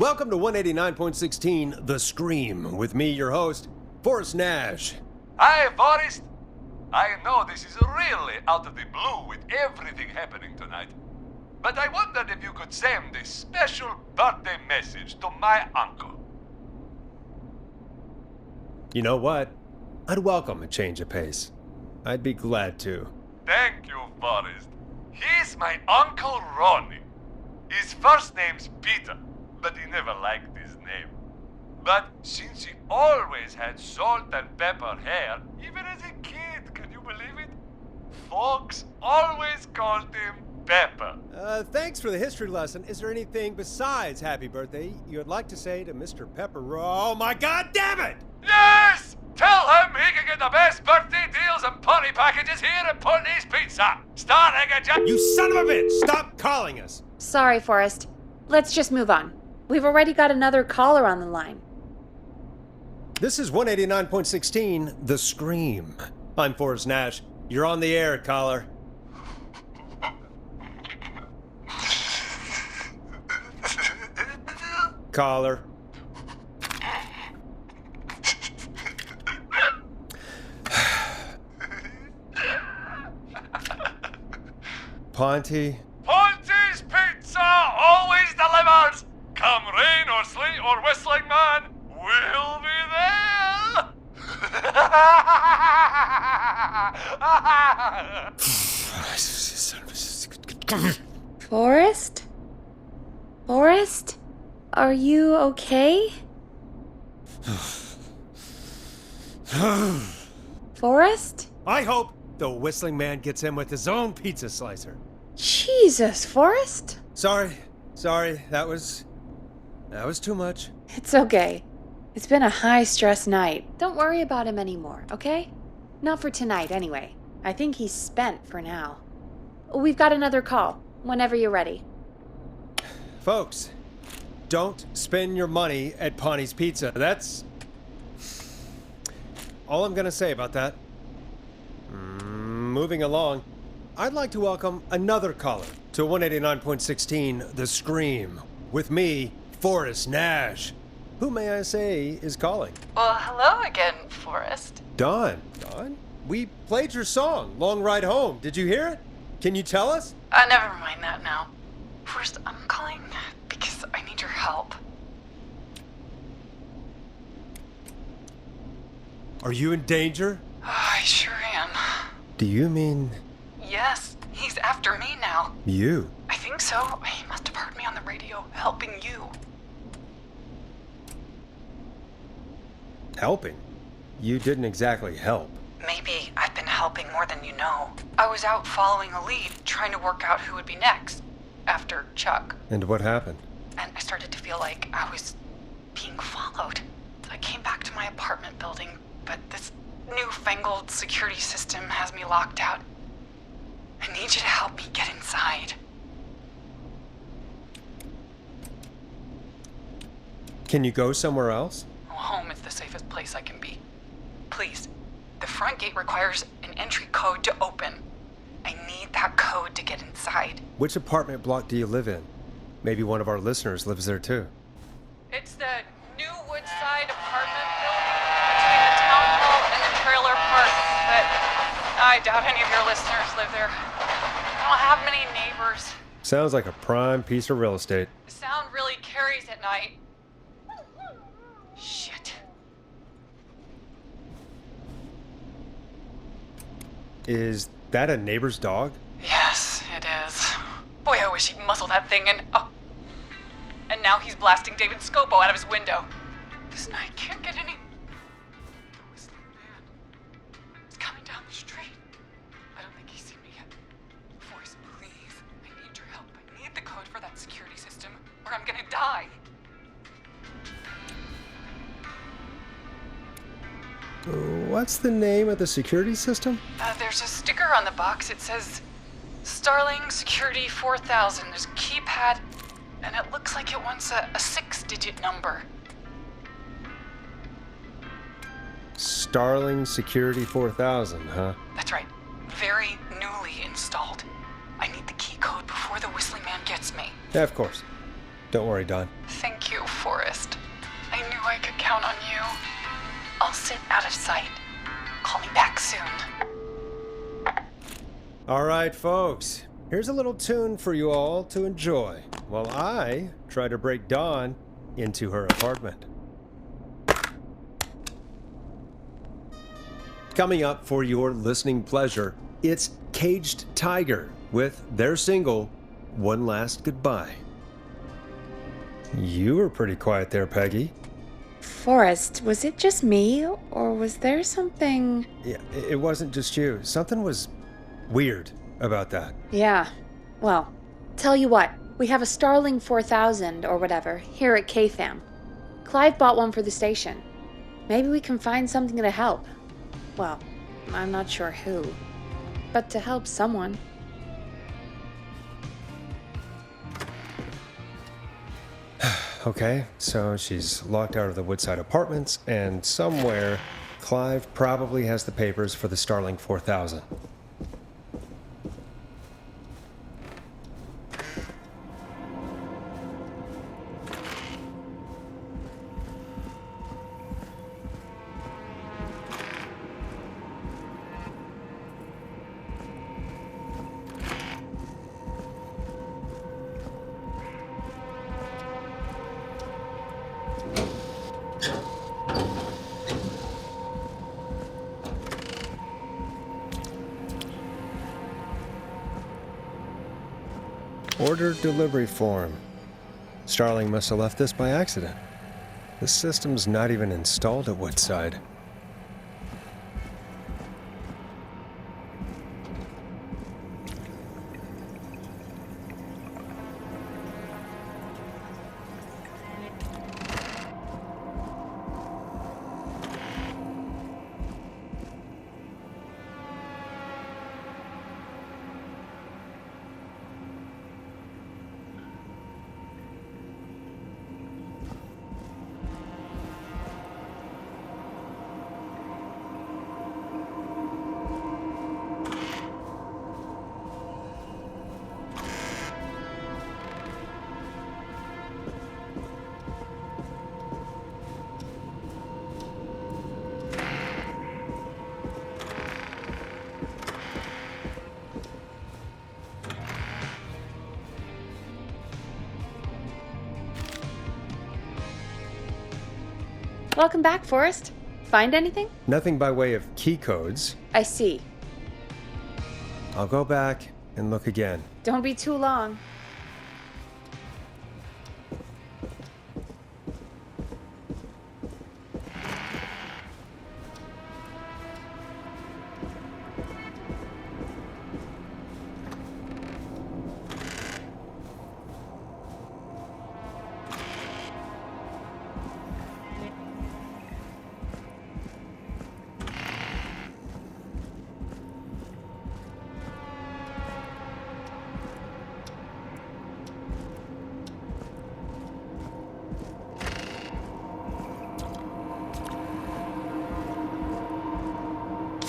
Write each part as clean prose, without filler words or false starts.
Welcome to 189.16 The Scream, with me, your host, Forrest Nash. Hi, Forrest. I know this is really out of the blue with everything happening tonight, but I wondered if you could send a special birthday message to my uncle. You know what? I'd welcome a change of pace. I'd be glad to. Thank you, Forrest. He's my Uncle Ronnie. His first name's Peter, but he never liked his name. But since he always had salt and pepper hair, even as a kid, can you believe it? Folks always called him Pepper. Thanks for the history lesson. Is there anything besides happy birthday you would like to say to Mr. Pepper? Oh my god damn it! Yes! Tell him he can get the best birthday deals and party packages here at Putney's Pizza. Starting at You son of a bitch! Stop calling us! Sorry, Forrest. Let's just move on. We've already got another caller on the line. This is 189.16 The Scream. I'm Forrest Nash. You're on the air, caller. Caller. Ponty. Ponty's Pizza always delivers. Come rain or sleet or whistling man, we'll be there. Forrest? Forrest? Are you okay? Forrest? I hope the whistling man gets in with his own pizza slicer. Jesus, Forrest? Sorry. That was too much. It's okay. It's been a high-stress night. Don't worry about him anymore, okay? Not for tonight, anyway. I think he's spent for now. We've got another call, whenever you're ready. Folks, don't spend your money at Ponty's Pizza. That's all I'm gonna say about that. Moving along, I'd like to welcome another caller to 189.16 The Scream, with me, Forrest Nash. Who, may I say, is calling? Well, hello again, Forrest. Dawn, we played your song, Long Ride Home. Did you hear it? Can you tell us? Never mind that now. Forrest, I'm calling because I need your help. Are you in danger? I sure am. Do you mean Yes, he's after me now. you? I think so. He must have heard me on the radio helping you. Helping? You didn't exactly help. Maybe I've been helping more than you know. I was out following a lead, trying to work out who would be next, after Chuck. And what happened? And I started to feel like I was being followed. I came back to my apartment building, but this newfangled security system has me locked out. I need you to help me get inside. Can you go somewhere else? Home is the safest place I can be. Please, the front gate requires an entry code to open. I need that code to get inside. Which apartment block do you live in? Maybe one of our listeners lives there too. It's the New Woodside apartment building between the town hall and the trailer park, but I doubt any of your listeners live there. I don't have many neighbors. Sounds like a prime piece of real estate. The sound really carries at night. Shit. Is that a neighbor's dog? Yes, it is. Boy, I wish he'd muzzle that thing and... Oh. And now he's blasting David Scopo out of his window. This night can't get any... The whistling man. It's coming down the street. I don't think he's seen me yet. Forrest, please. I need your help. I need the code for that security system, or I'm gonna die. What's the name of the security system? There's a sticker on the box. It says Starling Security 4000. There's a keypad, and it looks like it wants a 6-digit number. Starling Security 4000, huh? That's right. Very newly installed. I need the key code before the whistling man gets me. Yeah, of course. Don't worry, Don. Thank you, Forrest. I knew I could count on you. I'll sit out of sight. Call me back soon. All right, folks. Here's a little tune for you all to enjoy while I try to break Dawn into her apartment. Coming up for your listening pleasure, it's Caged Tiger with their single, One Last Goodbye. You were pretty quiet there, Peggy. Forrest, was it just me, or was there something... Yeah, it wasn't just you. Something was weird about that. Yeah. Well, tell you what, we have a Starling 4000 or whatever here at KFAM. Clive bought one for the station. Maybe we can find something to help. Well, I'm not sure who, but to help someone. Okay, so she's locked out of the Woodside Apartments, and somewhere, Clive probably has the papers for the Starling 4000. Order delivery form. Starling must have left this by accident. The system's not even installed at Woodside. Welcome back, Forrest. Find anything? Nothing by way of key codes. I see. I'll go back and look again. Don't be too long.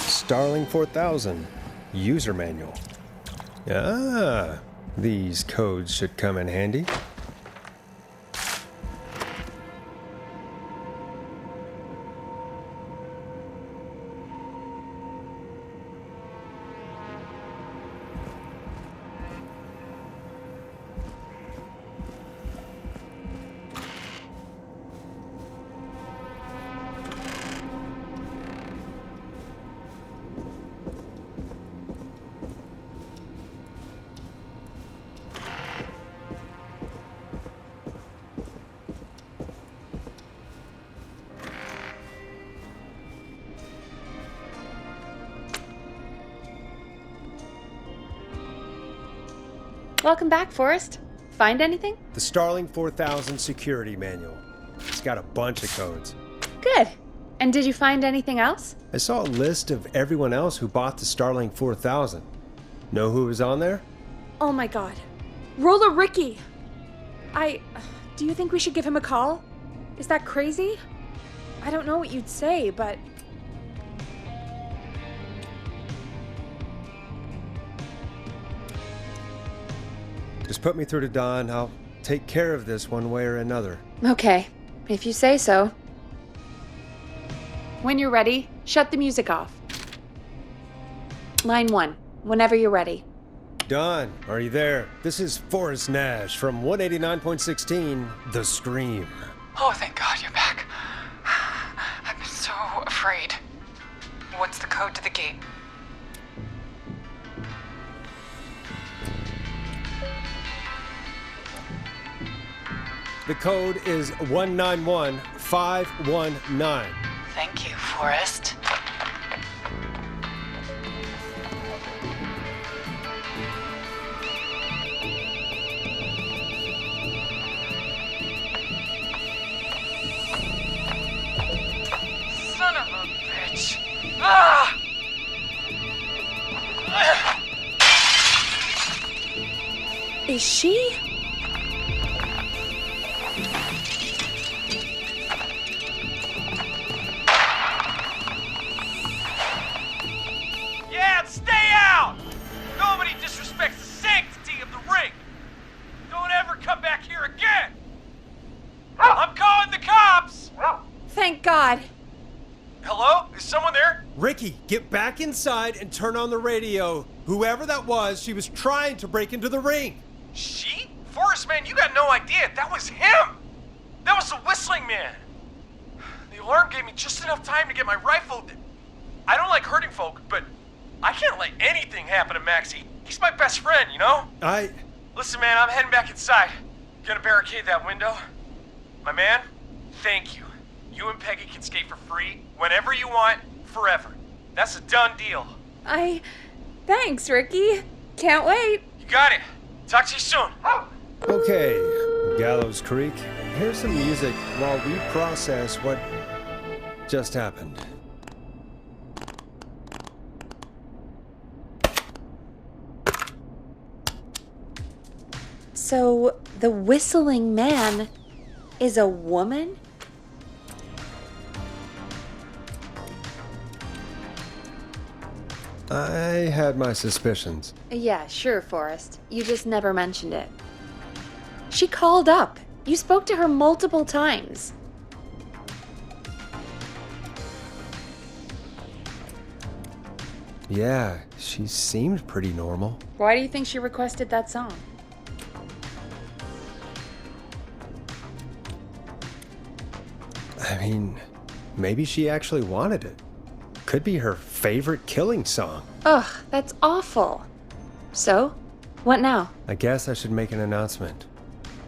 Starling 4000 user manual. Ah, these codes should come in handy. Welcome back, Forrest. Find anything? The Starling 4000 security manual. It's got a bunch of codes. Good. And did you find anything else? I saw a list of everyone else who bought the Starling 4000. Know who was on there? Oh my god. Roller Ricky! Do you think we should give him a call? Is that crazy? I don't know what you'd say, but... Just put me through to Don. I'll take care of this one way or another. Okay, if you say so. When you're ready, shut the music off. Line 1, whenever you're ready. Don, are you there? This is Forrest Nash from 189.16, The Scream. Oh, thank God you're back. I've been so afraid. What's the code to the gate? The code is 191519. Thank you, Forrest. Son of a bitch. Ah! Is she? Yeah, stay out! Nobody disrespects the sanctity of the ring. Don't ever come back here again. I'm calling the cops! Thank God. Hello? Is someone there? Ricky, get back inside and turn on the radio. Whoever that was, she was trying to break into the ring. She? Forrest, man, you got no idea. That was him! That was the whistling man. The alarm gave me just enough time to get my rifle. I don't like hurting folk, but I can't let anything happen to Maxie. He's my best friend, you know? Listen, man, I'm heading back inside. Gonna barricade that window. My man, thank you. You and Peggy can skate for free whenever you want, forever. That's a done deal. Thanks, Ricky. Can't wait. You got it. Talk to you soon. Okay, Gallows Creek, here's some music while we process what just happened. So, the whistling man is a woman? I had my suspicions. Yeah, sure, Forrest. You just never mentioned it. She called up. You spoke to her multiple times. Yeah, she seemed pretty normal. Why do you think she requested that song? I mean, maybe she actually wanted it. Could be her favorite killing song. Ugh, that's awful. So, what now? I guess I should make an announcement.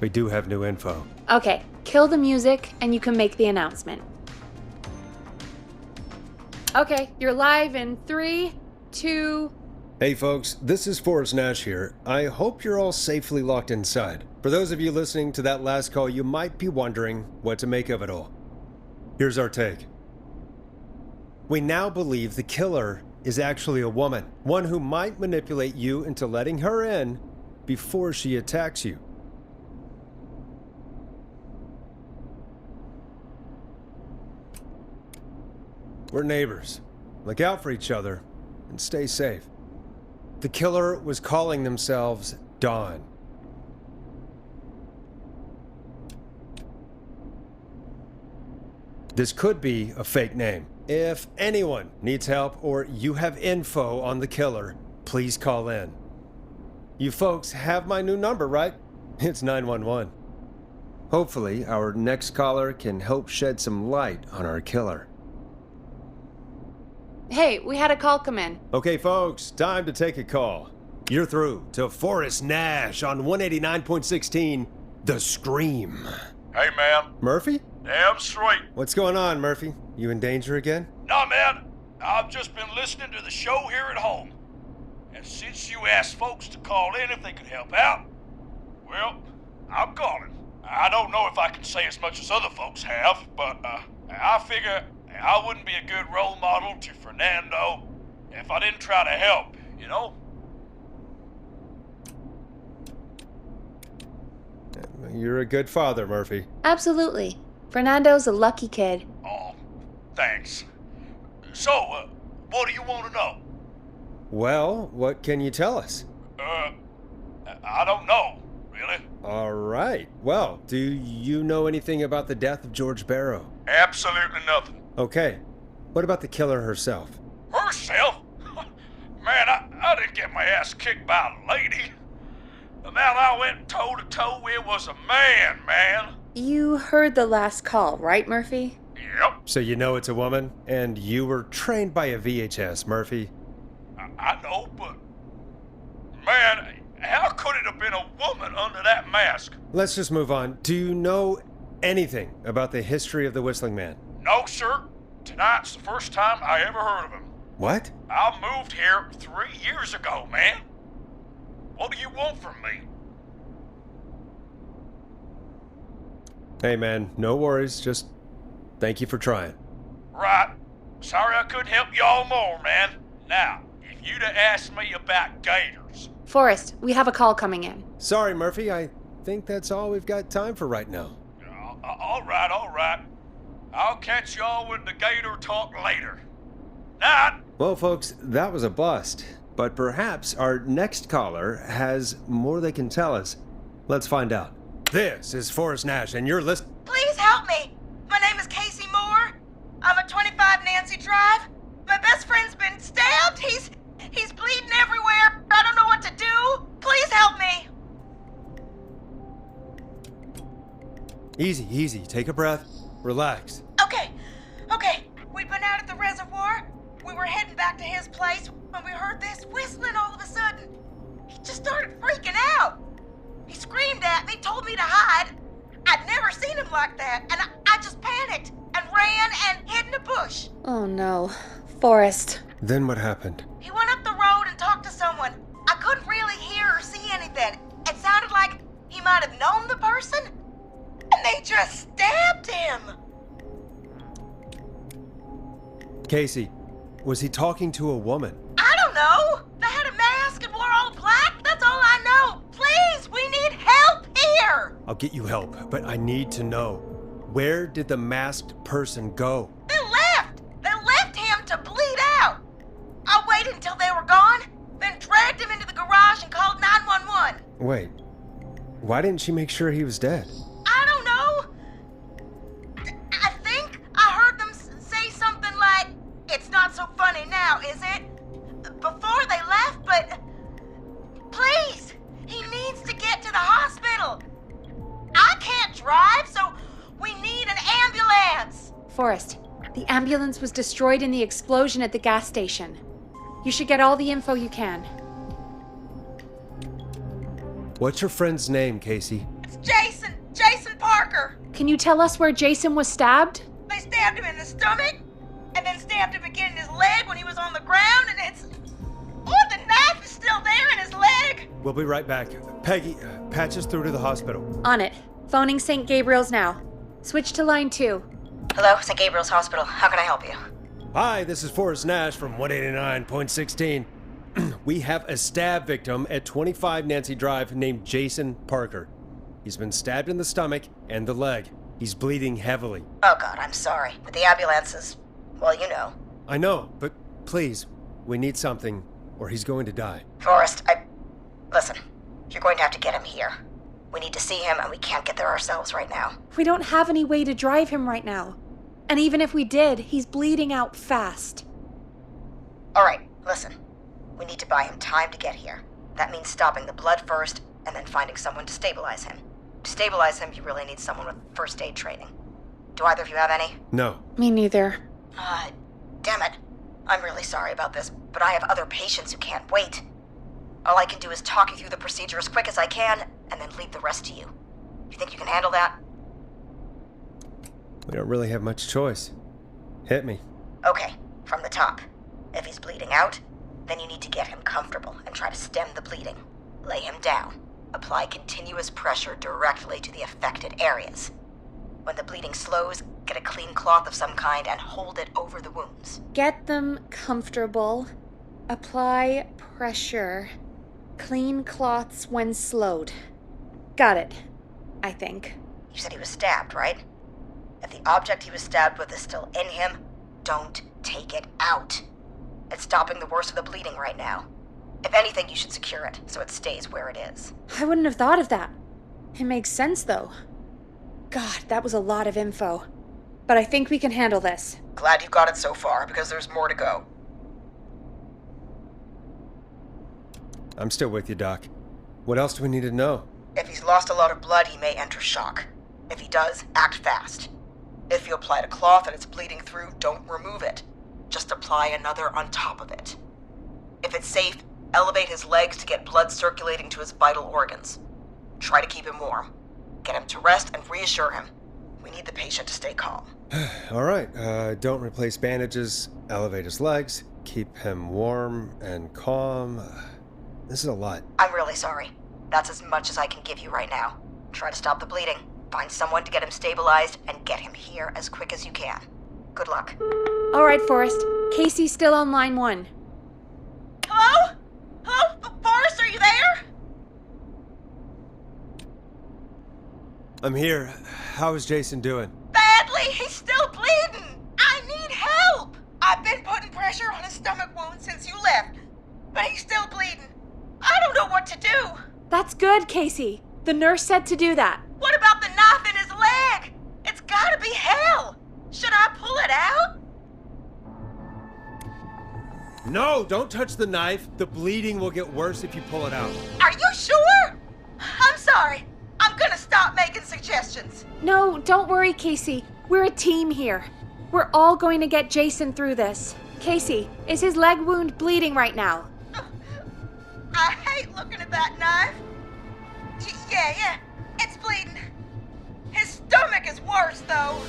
We do have new info. Okay, kill the music and you can make the announcement. Okay, you're live in 3, 2... Hey folks, this is Forrest Nash here. I hope you're all safely locked inside. For those of you listening to that last call, you might be wondering what to make of it all. Here's our take. We now believe the killer is actually a woman, one who might manipulate you into letting her in before she attacks you. We're neighbors. Look out for each other and stay safe. The killer was calling themselves Dawn. This could be a fake name. If anyone needs help or you have info on the killer, please call in. You folks have my new number, right? It's 911. Hopefully, our next caller can help shed some light on our killer. Hey, we had a call come in. Okay, folks, time to take a call. You're through to Forrest Nash on 189.16, The Scream. Hey, man. Murphy? Damn straight. What's going on, Murphy? You in danger again? Nah, man. I've just been listening to the show here at home. And since you asked folks to call in if they could help out, well, I'm calling. I don't know if I can say as much as other folks have, but I figure I wouldn't be a good role model to Fernando if I didn't try to help, you know? You're a good father, Murphy. Absolutely. Fernando's a lucky kid. Oh, thanks. So, what do you want to know? Well, what can you tell us? I don't know, really. All right. Well, do you know anything about the death of George Barrow? Absolutely nothing. Okay. What about the killer herself? Herself? Man, I didn't get my ass kicked by a lady. The man I went toe-to-toe with was a man. You heard the last call, right, Murphy? Yep, So you know it's a woman, and you were trained by a VHS, Murphy. I know, but... Man, how could it have been a woman under that mask? Let's just move on. Do you know anything about the history of the Whistling Man? No, sir. Tonight's the first time I ever heard of him. What? I moved here 3 years ago, man. What do you want from me? Hey, man, no worries. Just thank you for trying. Right. Sorry I couldn't help y'all more, man. Now, if you'd have asked me about gators... Forrest, we have a call coming in. Sorry, Murphy. I think that's all we've got time for right now. All right. I'll catch y'all with the gator talk later. Night. Well, folks, that was a bust. But perhaps our next caller has more they can tell us. Let's find out. This is Forrest Nash, and you're listening. Please help me. My name is Casey Moore. I'm at 25 Nancy Drive. My best friend's been stabbed. He's bleeding everywhere. I don't know what to do. Please help me. Easy. Take a breath. Relax. Okay. We'd been out at the reservoir. We were heading back to his place when we heard this whistling all of a sudden. He just started freaking out. He screamed at me, told me to hide. I'd never seen him like that, and I just panicked and ran and hid in a bush. Oh no. Forrest. Then what happened? He went up the road and talked to someone. I couldn't really hear or see anything. It sounded like he might have known the person, and they just stabbed him. Casey, was he talking to a woman? I don't know. They had a mask and wore all black. That's all I know. Please, we need help here. I'll get you help, but I need to know. Where did the masked person go? They left. They left him to bleed out. I waited until they were gone, then dragged him into the garage and called 911. Wait, why didn't she make sure he was dead? I don't know. I think I heard them say something like, "It's not so funny now, is it?" Before they left, but please, he needs to get to the hospital. I can't drive, so we need an ambulance. Forrest, the ambulance was destroyed in the explosion at the gas station. You should get all the info you can. What's your friend's name, Casey? It's Jason Parker. Can you tell us where Jason was stabbed? They stabbed him in the stomach, and then stabbed him again in his leg when he was on the ground, and it's... Oh, the knife is still there in his leg. We'll be right back. Peggy, patch us through to the hospital. On it. Phoning St. Gabriel's now. Switch to line 2. Hello, St. Gabriel's Hospital. How can I help you? Hi, this is Forrest Nash from 189.16. We have a stab victim at 25 Nancy Drive named Jason Parker. He's been stabbed in the stomach and the leg. He's bleeding heavily. Oh, God, I'm sorry. But the ambulance is... well, you know. I know, but please, we need something, or he's going to die. Forrest, Listen, you're going to have to get him here. We need to see him, and we can't get there ourselves right now. We don't have any way to drive him right now. And even if we did, he's bleeding out fast. All right, listen. We need to buy him time to get here. That means stopping the blood first, and then finding someone to stabilize him. To stabilize him, you really need someone with first aid training. Do either of you have any? No. Me neither. Damn it. I'm really sorry about this, but I have other patients who can't wait. All I can do is talk you through the procedure as quick as I can, and then leave the rest to you. You think you can handle that? We don't really have much choice. Hit me. Okay, from the top. If he's bleeding out, then you need to get him comfortable and try to stem the bleeding. Lay him down. Apply continuous pressure directly to the affected areas. When the bleeding slows, get a clean cloth of some kind and hold it over the wounds. Get them comfortable. Apply pressure. Clean cloths when slowed. Got it. I think. You said he was stabbed, right? If the object he was stabbed with is still in him, don't take it out. It's stopping the worst of the bleeding right now. If anything, you should secure it so it stays where it is. I wouldn't have thought of that. It makes sense, though. God, that was a lot of info. But I think we can handle this. Glad you got it so far, because there's more to go. I'm still with you, Doc. What else do we need to know? If he's lost a lot of blood, he may enter shock. If he does, act fast. If you applied a cloth and it's bleeding through, don't remove it. Just apply another on top of it. If it's safe, elevate his legs to get blood circulating to his vital organs. Try to keep him warm. Get him to rest and reassure him. We need the patient to stay calm. All right, don't replace bandages, elevate his legs, keep him warm and calm. This is a lot. I'm really sorry. That's as much as I can give you right now. Try to stop the bleeding. Find someone to get him stabilized and get him here as quick as you can. Good luck. All right, Forrest. Casey's still on line 1. Hello? Hello? Forrest, are you there? I'm here. How is Jason doing? Badly. He's still bleeding. I need help. I've been putting pressure on his stomach wound since you left, but he's still bleeding. I don't know what to do. That's good, Casey. The nurse said to do that. What about the knife in his leg? It's gotta be hell. Should I pull it out? No, don't touch the knife. The bleeding will get worse if you pull it out. Are you sure? I'm sorry. I'm gonna stop making suggestions. No, don't worry, Casey. We're a team here. We're all going to get Jason through this. Casey, is his leg wound bleeding right now? I hate looking at that knife. Yeah, it's bleeding. His stomach is worse, though.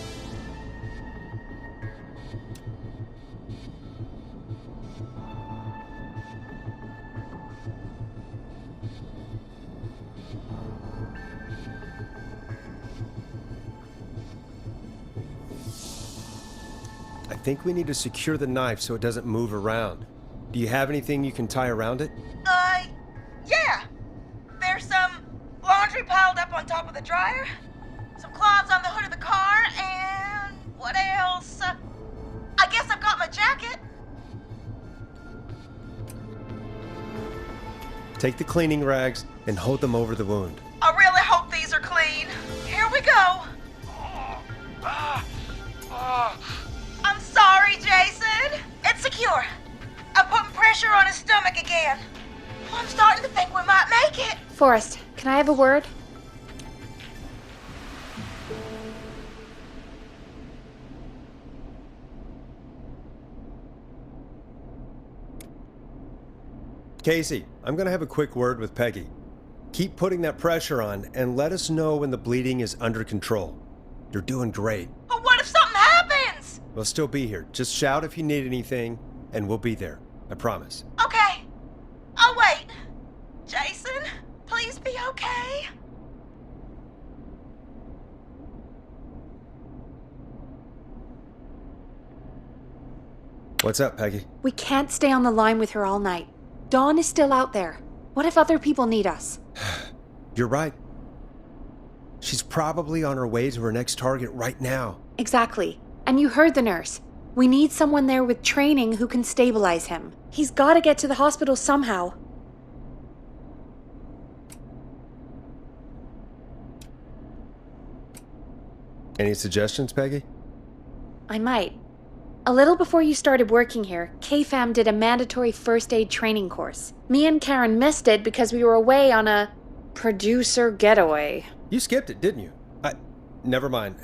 I think we need to secure the knife so it doesn't move around. Do you have anything you can tie around it? Yeah. There's some laundry piled up on top of the dryer, some cloths on the hood of the car, and what else? I guess I've got my jacket. Take the cleaning rags and hold them over the wound. I really hope these are clean. Here we go. I'm sorry, Jason. It's secure. I'm putting pressure on his stomach again. I'm starting to think we might make it. Forrest, can I have a word? Casey, I'm gonna have a quick word with Peggy. Keep putting that pressure on and let us know when the bleeding is under control. You're doing great. But what if something happens? We'll still be here. Just shout if you need anything, and we'll be there. I promise. Okay. I'll wait. Jason, please be okay. What's up, Peggy? We can't stay on the line with her all night. Dawn is still out there. What if other people need us? You're right. She's probably on her way to her next target right now. Exactly. And you heard the nurse. We need someone there with training who can stabilize him. He's got to get to the hospital somehow. Any suggestions, Peggy? I might. A little before you started working here, KFAM did a mandatory first aid training course. Me and Karen missed it because we were away on a producer getaway. You skipped it, didn't you? Never mind.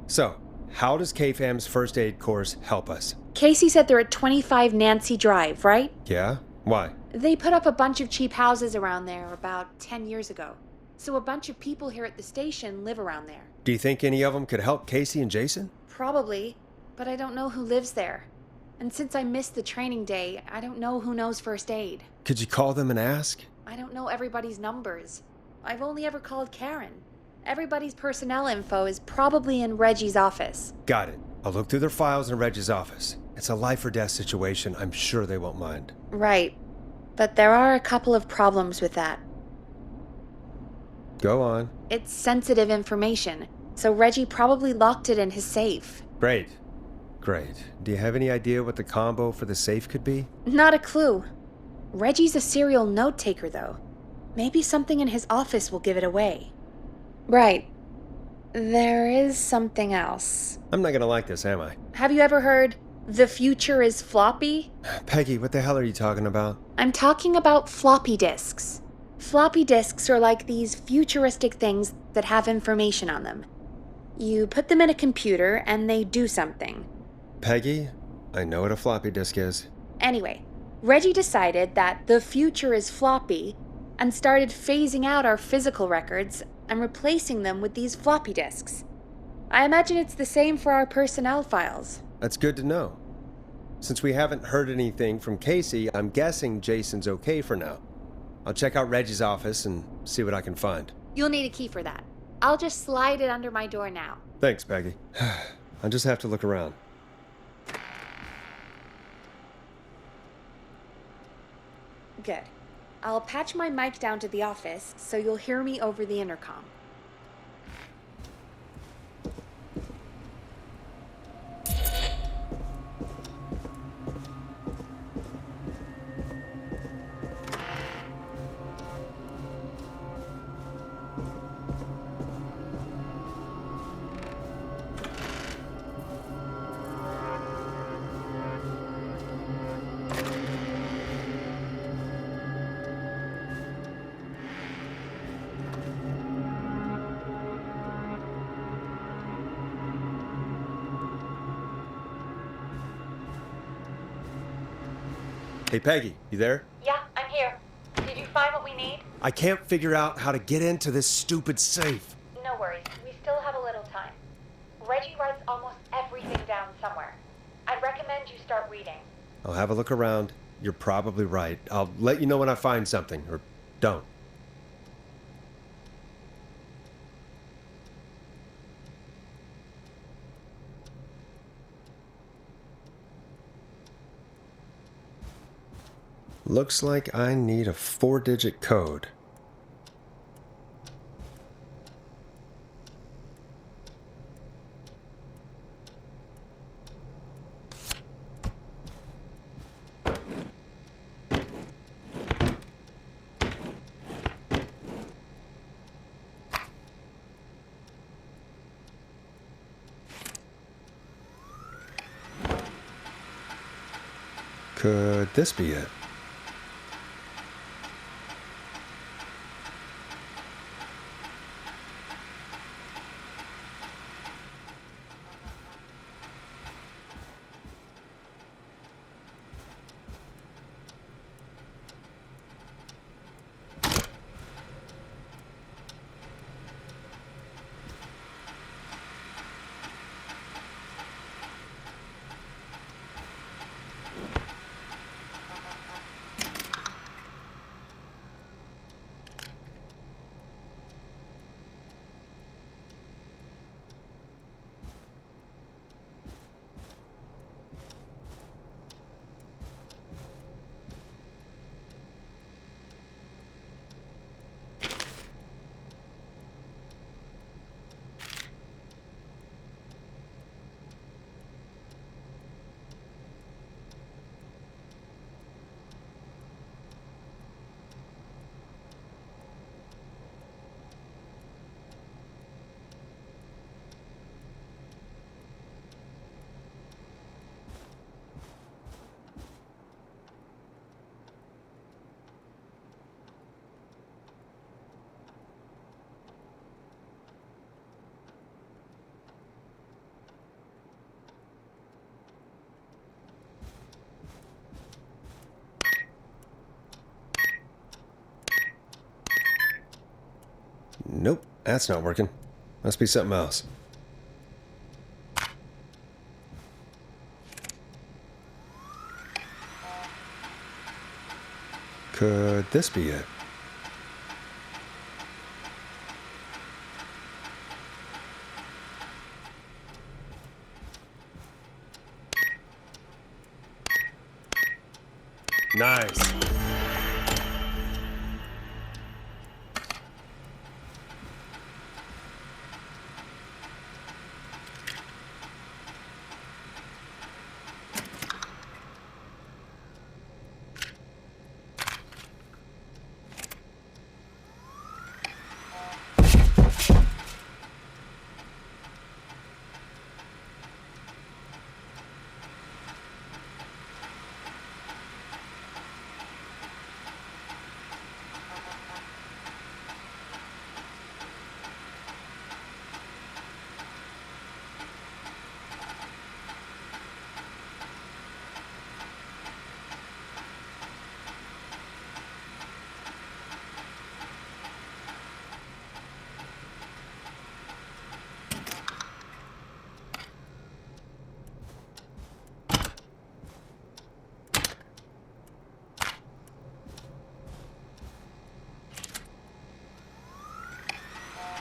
So, how does KFAM's first aid course help us? Casey said they're at 25 Nancy Drive, right? Yeah? Why? They put up a bunch of cheap houses around there about 10 years ago. So a bunch of people here at the station live around there. Do you think any of them could help Casey and Jason? Probably, but I don't know who lives there. And since I missed the training day, I don't know who knows first aid. Could you call them and ask? I don't know everybody's numbers. I've only ever called Karen. Everybody's personnel info is probably in Reggie's office. Got it. I'll look through their files in Reggie's office. It's a life or death situation. I'm sure they won't mind. Right. But there are a couple of problems with that. Go on. It's sensitive information, so Reggie probably locked it in his safe. Great. Do you have any idea what the combo for the safe could be? Not a clue. Reggie's a serial note taker, though. Maybe something in his office will give it away. Right. There is something else. I'm not gonna like this, am I? Have you ever heard, the future is floppy? Peggy, what the hell are you talking about? I'm talking about floppy disks. Floppy disks are like these futuristic things that have information on them. You put them in a computer and they do something. Peggy, I know what a floppy disk is. Anyway, Reggie decided that the future is floppy and started phasing out our physical records and replacing them with these floppy disks. I imagine it's the same for our personnel files. That's good to know. Since we haven't heard anything from Casey, I'm guessing Jason's okay for now. I'll check out Reggie's office and see what I can find. You'll need a key for that. I'll just slide it under my door now. Thanks, Peggy. I'll just have to look around. Good. I'll patch my mic down to the office so you'll hear me over the intercom. Hey, Peggy, you there? Yeah, I'm here. Did you find what we need? I can't figure out how to get into this stupid safe. No worries. We still have a little time. Reggie writes almost everything down somewhere. I'd recommend you start reading. I'll have a look around. You're probably right. I'll let you know when I find something, or don't. Looks like I need a 4-digit code. Could this be it? Nope, that's not working. Must be something else. Could this be it? Nice.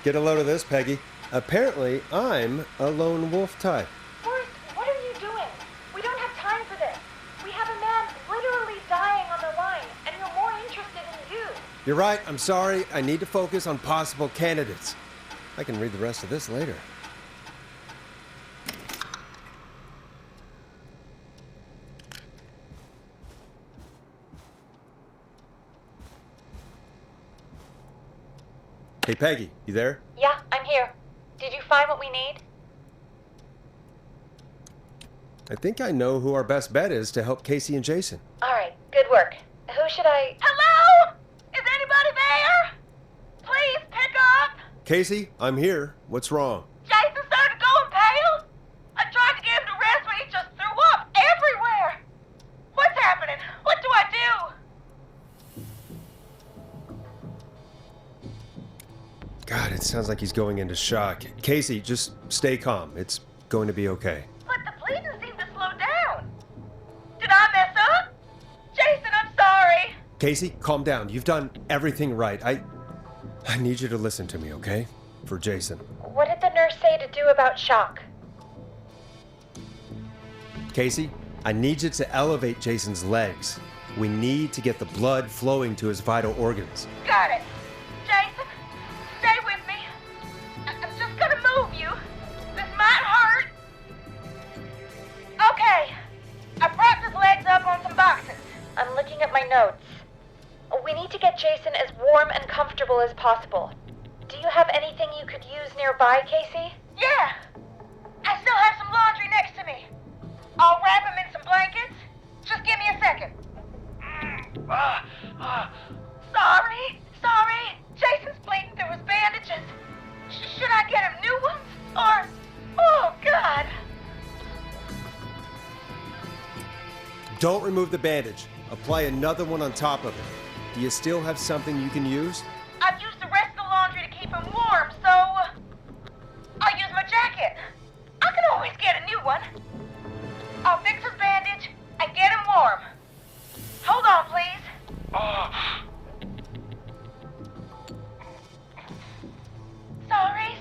Get a load of this, Peggy. Apparently, I'm a lone wolf type. Forrest, what are you doing? We don't have time for this. We have a man literally dying on the line, and we're more interested in you. You're right, I'm sorry. I need to focus on possible candidates. I can read the rest of this later. Hey, Peggy, you there? Yeah, I'm here. Did you find what we need? I think I know who our best bet is to help Casey and Jason. All right, good work. Who should I... Hello? Is anybody there? Please pick up. Casey, I'm here. What's wrong? Jason started going pale. I tried to get him to rest, but he just threw up everywhere. What's happening? What do I do? God, it sounds like he's going into shock. Casey, just stay calm. It's going to be okay. But the bleeding seemed to slow down. Did I mess up? Jason, I'm sorry. Casey, calm down. You've done everything right. I need you to listen to me, okay? For Jason. What did the nurse say to do about shock? Casey, I need you to elevate Jason's legs. We need to get the blood flowing to his vital organs. Got it. Jason, stay with me. I'm just gonna move you. This might hurt. Okay. I propped his legs up on some boxes. I'm looking at my notes. We need to get Jason as warm and comfortable as possible. Do you have anything you could use nearby, Casey? Yeah. I still have some laundry next to me. I'll wrap him in some blankets. Just give me a second. Sorry. Jason's bleeding through his bandages. Should I get him new ones? Or... Oh, God. Don't remove the bandage. Apply another one on top of it. Do you still have something you can use? I've used the rest of the laundry to keep him warm, so... I'll use my jacket. I can always get a new one. I'll fix his bandage and get him warm. Hold on, please.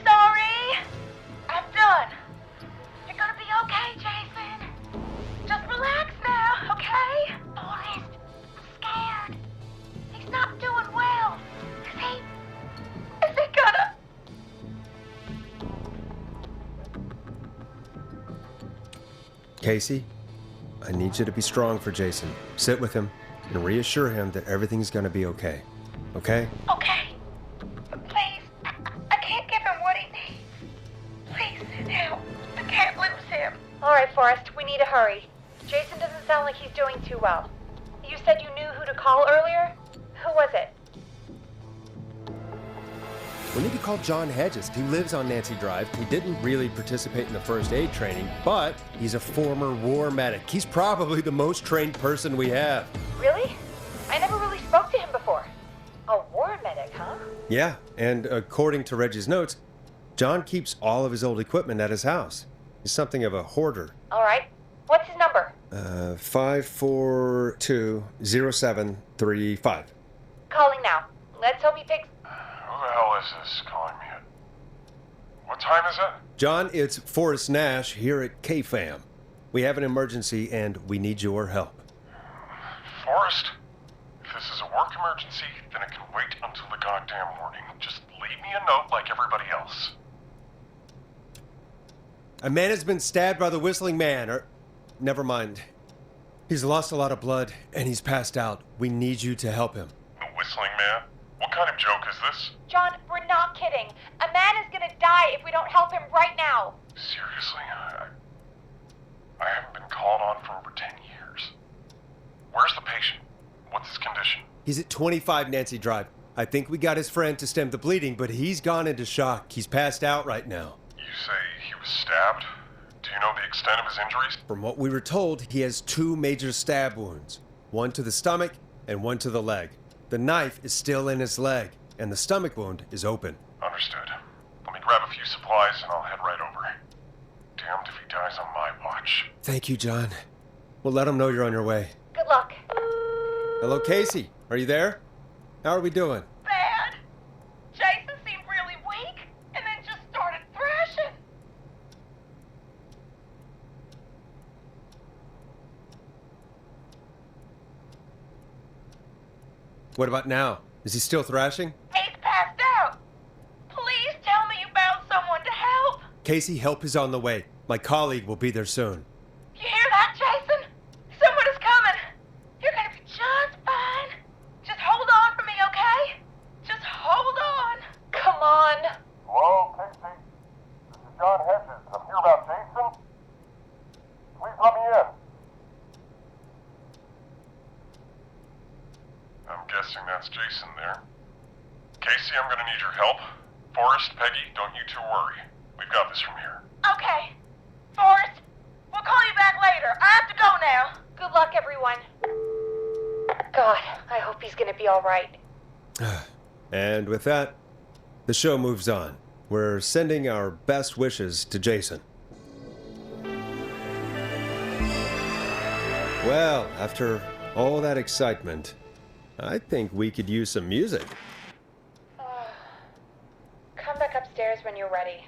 Sorry. I'm done. You're gonna be okay, Jason. Just relax now, okay? Forrest, I'm scared. He's not doing well. Is he gonna... Casey, I need you to be strong for Jason. Sit with him and reassure him that everything's gonna be okay. Okay? Okay. But please, I can't give him what he needs. Please sit down. I can't lose him. All right, Forrest, we need to hurry. Jason doesn't sound like he's doing too well. You said you knew who to call earlier? Who was it? We need to call John Hedges. He lives on Nancy Drive. He didn't really participate in the first aid training, but he's a former war medic. He's probably the most trained person we have. Really? I never really spoke to him before. A war medic, huh? Yeah, and according to Reggie's notes, John keeps all of his old equipment at his house. He's something of a hoarder. All right. What's his number? 5420735. Calling now. Let's hope he picks... Who the hell is this calling me at? What time is it? John, it's Forrest Nash here at KFAM. We have an emergency and we need your help. Forrest? If this is a work emergency, then it can wait until the goddamn morning. Just leave me a note like everybody else. A man has been stabbed by the Whistling Man, or... Never mind. He's lost a lot of blood and he's passed out. We need you to help him. The Whistling Man? What kind of joke is this? John, we're not kidding. A man is gonna die if we don't help him right now. Seriously? I haven't been called on for over 10 years. Where's the patient? What's his condition? He's at 25 Nancy Drive. I think we got his friend to stem the bleeding, but he's gone into shock. He's passed out right now. You say he was stabbed? Do you know the extent of his injuries? From what we were told, he has 2 major stab wounds. One to the stomach and one to the leg. The knife is still in his leg, and the stomach wound is open. Understood. Let me grab a few supplies and I'll head right over. Damned if he dies on my watch. Thank you, John. We'll let him know you're on your way. Good luck. Hello, Casey. Are you there? How are we doing? Bad. Jason seemed really weak. What about now? Is he still thrashing? He's passed out. Please tell me you found someone to help. Casey, help is on the way. My colleague will be there soon. You hear that, Jason? Someone is coming. You're gonna be just fine. Just hold on for me, okay? Just hold on. Come on. Hello, Casey. This is John Hedges. I'm here about Jason. Please let me in. I'm guessing that's Jason there. Casey, I'm gonna need your help. Forrest, Peggy, don't you two worry. We've got this from here. Okay. Forrest, we'll call you back later. I have to go now. Good luck, everyone. God, I hope he's gonna be all right. And with that, the show moves on. We're sending our best wishes to Jason. Well, after all that excitement, I think we could use some music. Come back upstairs when you're ready.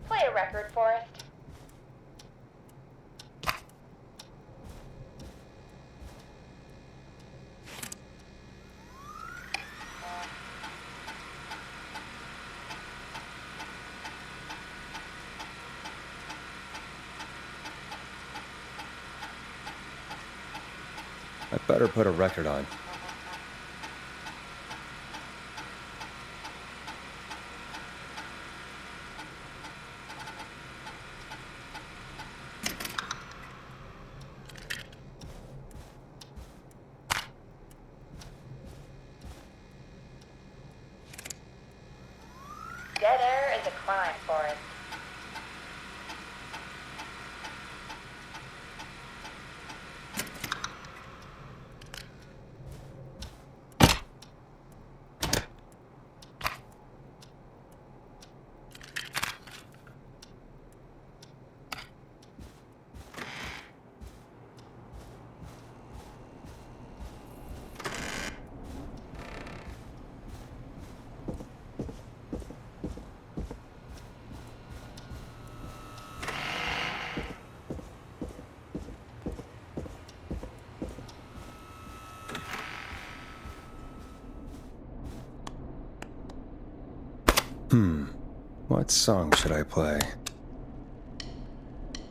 Play a record, Forrest. I better put a record on. Dead air is a crime, Forrest. What song should I play?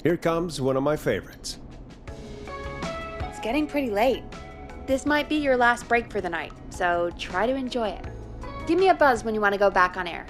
Here comes one of my favorites. It's getting pretty late. This might be your last break for the night, so try to enjoy it. Give me a buzz when you want to go back on air.